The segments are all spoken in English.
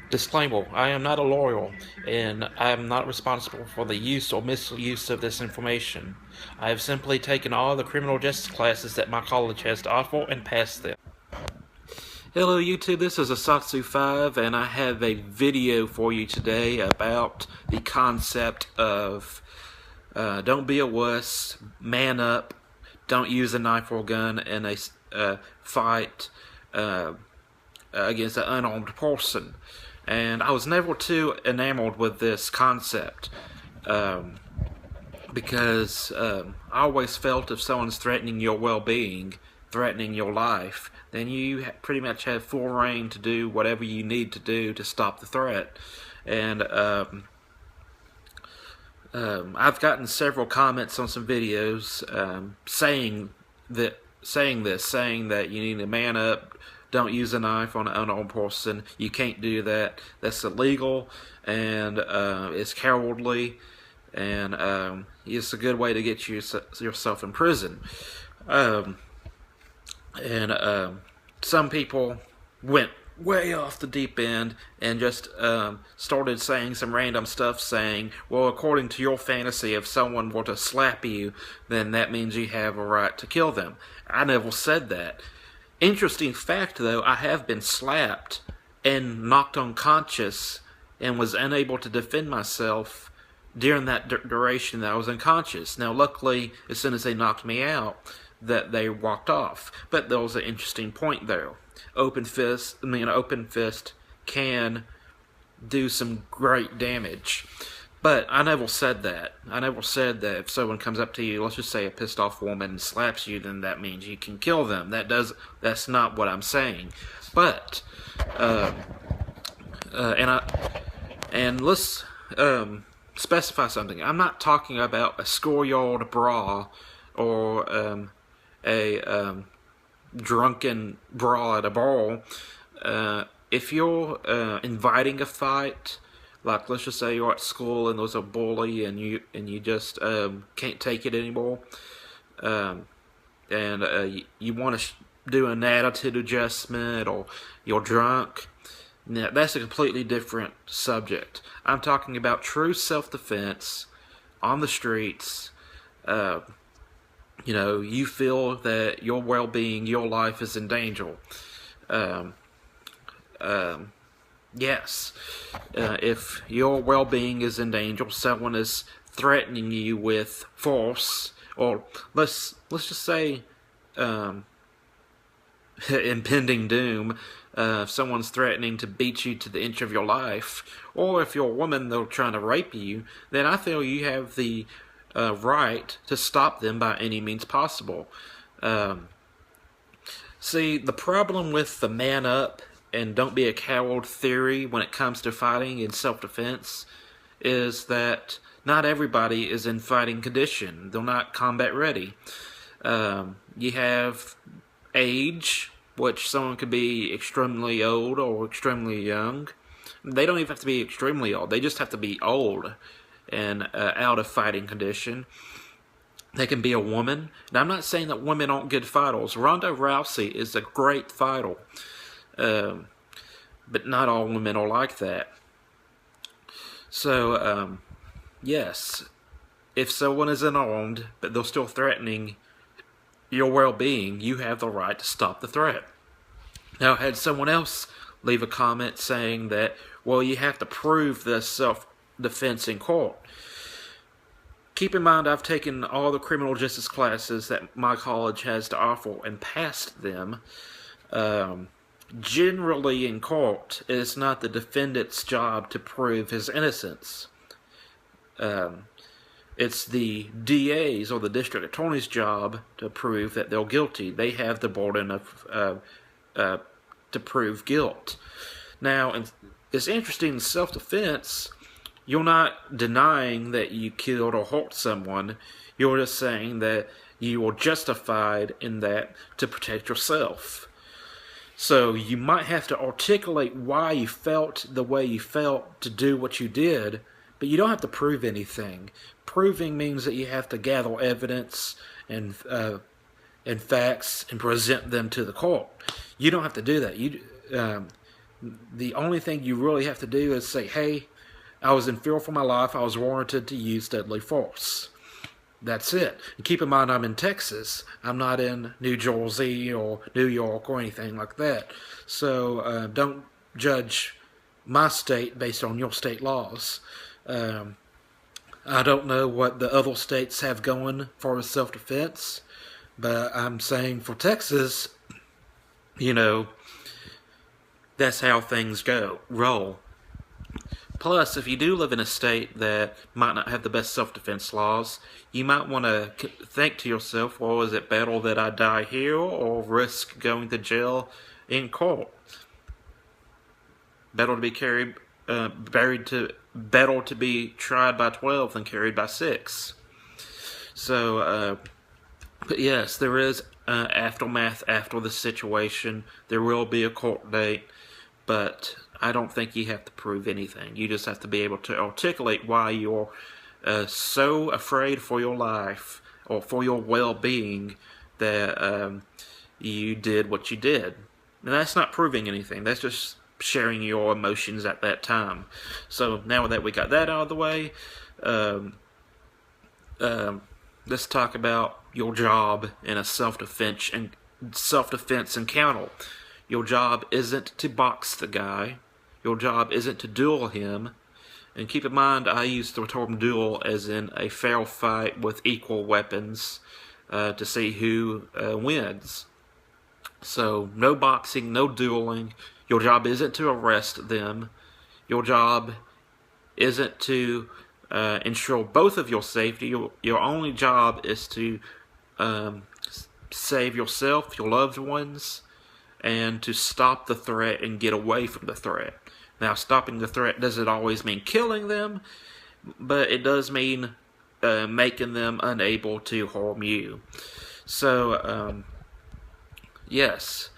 Disclaimer, I am not a lawyer, and I am not responsible for the use or misuse of this information. I have simply taken all the criminal justice classes that my college has to offer and passed them. Hello YouTube, this is Asatsu 5, and I have a video for you today about the concept of don't be a wuss, man up, don't use a knife or a gun in a fight against an unarmed person. And I was never too enamored with this concept because I always felt if someone's threatening your well-being, threatening your life, then you pretty much have full reign to do whatever you need to do to stop the threat. And I've gotten several comments on some videos saying that you need to man up, don't use a knife on an unarmed person, you can't do that, that's illegal, and it's cowardly, and it's a good way to get yourself in prison. Some people went way off the deep end and just started saying some random stuff, saying, well, according to your fantasy, if someone were to slap you, then that means you have a right to kill them. I never said that. Interesting fact, though, I have been slapped and knocked unconscious and was unable to defend myself during that duration that I was unconscious. Now, luckily, as soon as they knocked me out, that they walked off. But there was an interesting point there. Open fist can do some great damage. But I never said that. I never said that if someone comes up to you, let's just say a pissed off woman, and slaps you, then that means you can kill them. That's not what I'm saying. But let's specify something. I'm not talking about a schoolyard brawl or a drunken brawl at a bar. If you're inviting a fight, like let's just say you're at school and there's a bully and you just can't take it anymore, and you want to do an attitude adjustment, or you're drunk, now that's a completely different subject. I'm talking about true self-defense on the streets. You feel that your well-being, your life is in danger. Yes, if your well-being is in danger, someone is threatening you with force, or let's just say impending doom. If someone's threatening to beat you to the inch of your life, or if you're a woman, they're trying to rape you, then I feel you have the right to stop them by any means possible. See, the problem with the man up and don't be a coward theory when it comes to fighting in self-defense is that not everybody is in fighting condition. They're not combat ready. You have age, which someone could be extremely old or extremely young. They don't even have to be extremely old. They just have to be old and out of fighting condition. They can be a woman. And I'm not saying that women aren't good fighters. Ronda Rousey is a great fighter. But not all women are like that. So, yes, if someone is unarmed, but they're still threatening your well-being, you have the right to stop the threat. Now, I had someone else leave a comment saying that, well, you have to prove this self-defense in court. Keep in mind, I've taken all the criminal justice classes that my college has to offer and passed them. Generally in court, it's not the defendant's job to prove his innocence. It's the DA's or the district attorney's job to prove that they're guilty. They have the burden of to prove guilt. Now, it's interesting in self-defense, you're not denying that you killed or hurt someone. You're just saying that you were justified in that to protect yourself. So you might have to articulate why you felt the way you felt to do what you did, but you don't have to prove anything. Proving means that you have to gather evidence and facts and present them to the court. You don't have to do that. The only thing you really have to do is say, hey, I was in fear for my life. I was warranted to use deadly force. That's it. And keep in mind, I'm in Texas. I'm not in New Jersey or New York or anything like that. So don't judge my state based on your state laws. Um, I don't know what the other states have going for self-defense, but I'm saying for Texas, you know, that's how things roll. Plus, if you do live in a state that might not have the best self-defense laws, you might want to think to yourself, well, is it better that I die here or risk going to jail in court? Better to be better to be tried by 12 than carried by 6. So, but yes, there is aftermath after the situation. There will be a court date, but I don't think you have to prove anything. You just have to be able to articulate why you're so afraid for your life or for your well-being that you did what you did. And that's not proving anything. That's just sharing your emotions at that time. So now that we got that out of the way, let's talk about your job in a self-defense encounter. Your job isn't to box the guy. Your job isn't to duel him. And keep in mind, I use the term duel as in a fair fight with equal weapons to see who wins. So, no boxing, no dueling. Your job isn't to arrest them. Your job isn't to ensure both of your safety. Your only job is to save yourself, your loved ones, and to stop the threat and get away from the threat. Now, stopping the threat doesn't always mean killing them, but it does mean making them unable to harm you. So, yes,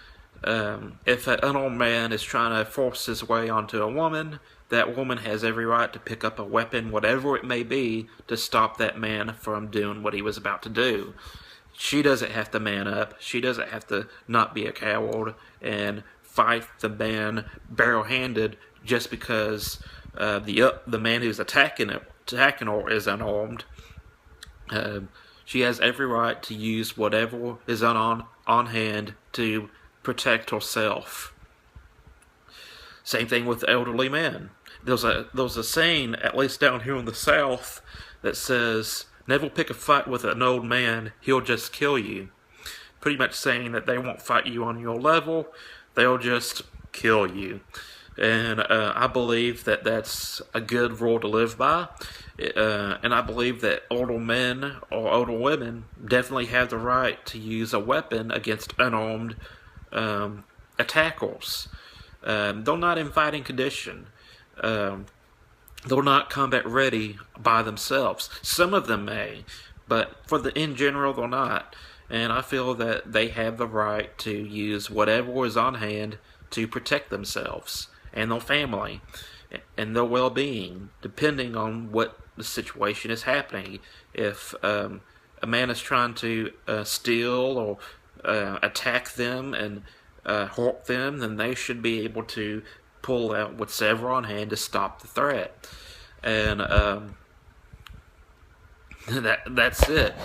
if an unarmed man is trying to force his way onto a woman, that woman has every right to pick up a weapon, whatever it may be, to stop that man from doing what he was about to do. She doesn't have to man up. She doesn't have to not be a coward and fight the man barrel-handed just because the man who's attacking her is unarmed. She has every right to use whatever is on hand to protect herself. Same thing with elderly men. There's a saying, at least down here in the South, that says, never pick a fight with an old man, he'll just kill you. Pretty much saying that they won't fight you on your level, they'll just kill you. And I believe that that's a good rule to live by. And I believe that older men or older women definitely have the right to use a weapon against unarmed attackers. They're not in fighting condition. They're not combat ready by themselves. Some of them may, but in general, they're not. And I feel that they have the right to use whatever is on hand to protect themselves and their family and their well-being, depending on what the situation is happening. If a man is trying to steal or attack them and hurt them, then they should be able to pull out whatever on hand to stop the threat. And that's it.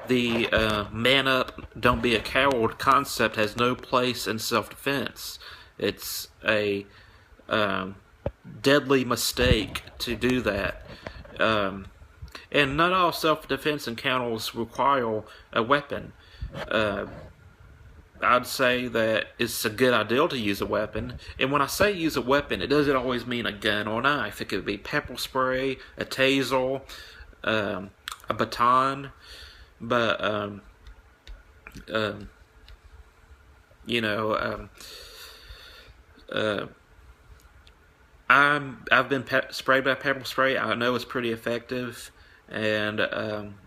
The man up, don't be a coward concept has no place in self-defense. It's a deadly mistake to do that. And not all self-defense encounters require a weapon. I'd say that it's a good idea to use a weapon. And when I say use a weapon, it doesn't always mean a gun or a knife. It could be pepper spray, a taser, a baton. But, I've been sprayed by pepper spray. I know it's pretty effective, and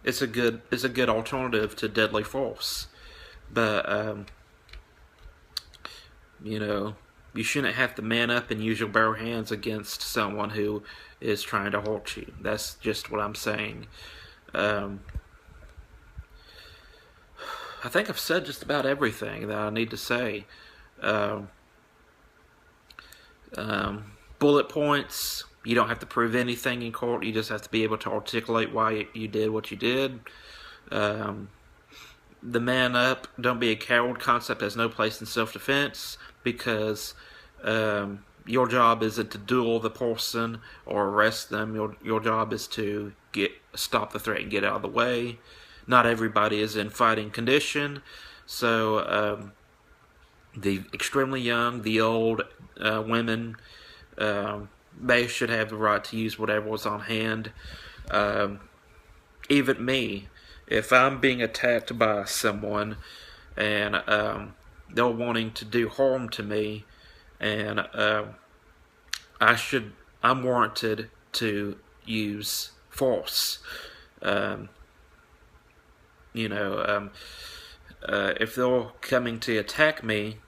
it's a good alternative to deadly force. But you shouldn't have to man up and use your bare hands against someone who is trying to hurt you. That's just what I'm saying. I think I've said just about everything that I need to say. Bullet points. You don't have to prove anything in court. You just have to be able to articulate why you did what you did. The man up, don't be a coward concept has no place in self-defense, because your job isn't to duel the person or arrest them. Your job is to stop the threat and get out of the way. Not everybody is in fighting condition, so the extremely young, the old, women, they should have the right to use whatever was on hand. Even me, if I'm being attacked by someone and they're wanting to do harm to me, and I'm warranted to use force. If they're coming to attack me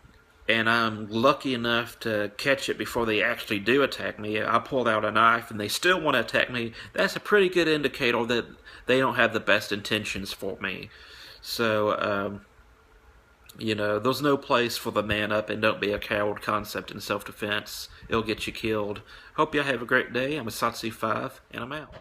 and I'm lucky enough to catch it before they actually do attack me, I pull out a knife and they still want to attack me, that's a pretty good indicator that they don't have the best intentions for me. So, there's no place for the man up and don't be a coward concept in self-defense. It'll get you killed. Hope y'all have a great day. I'm a Satsu 5, and I'm out.